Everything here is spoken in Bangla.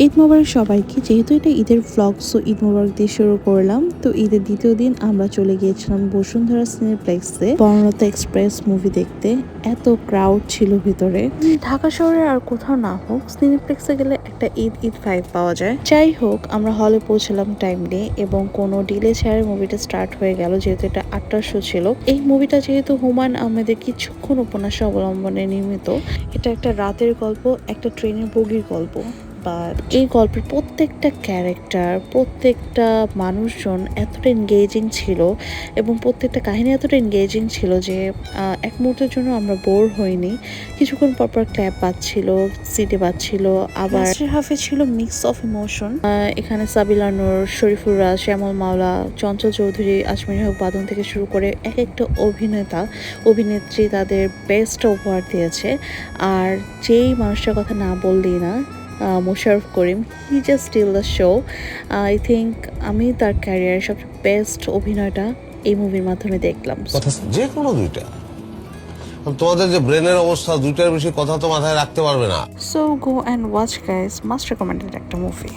ঈদ মোবারক সবাইকে। যেহেতু এটা ঈদের ভ্লগ, সো ঈদ মোবারক দিয়ে শুরু করলাম। তো ঈদের দ্বিতীয় দিন আমরা চলে গিয়েছিলাম বসুন্ধরা সিনেপ্লেক্সে বর্ণতা এক্সপ্রেস মুভি দেখতে। এত ক্রাউড ছিল ভিতরে। ঢাকা শহরে আর কোথাও না হোক, সিনেপ্লেক্সে গেলে একটা ঈদ ঈদ ভাইব পাওয়া যায়। যাই হোক, আমরা হলে পৌঁছলাম টাইমলি এবং কোনো ডিলে ছাড়া মুভিটা স্টার্ট হয়ে গেল, যেহেতু এটা 8টার শো ছিল। এই মুভিটা যেহেতু হুমায়ুন আহমেদের কিছুক্ষণ উপন্যাস অবলম্বনে নির্মিত, এটা একটা রাতের গল্প, একটা ট্রেনের বগির গল্প। বাট এই গল্পের প্রত্যেকটা ক্যারেক্টার, প্রত্যেকটা মানুষজন এতটা এনগেজিং ছিল এবং প্রত্যেকটা কাহিনী এতটা এনগেজিং ছিল যে এক মুহূর্তের জন্য আমরা বোর হইনি। কিছুক্ষণ পরপর ক্ল্যাপ বাজছিল, সিটে বাজছিল, আবার হাফে ছিল মিক্স অফ ইমোশন। এখানে সাবিলা নূর, শরীফুর রাজ, শ্যামল মাওলা, চঞ্চল চৌধুরী, আজমির হক বাদন থেকে শুরু করে এক একটা অভিনেত্রী তাদের বেস্টটা উপহার দিয়েছে। আর যেই মানুষটার কথা না বললেই না, Mosharraf Karim, he just stole the show. I think আমি তার ক্যারিয়ারের সবচেয়ে বেস্ট অভিনয়টা এই মুভির মাধ্যমে দেখলাম। যে কোনো দুইটা, তোমাদের যে ব্রেনের অবস্থা, দুইটার বেশি কথা তো মাথায় রাখতে পারবে না। So go and watch guys, must recommended একটা মুভি।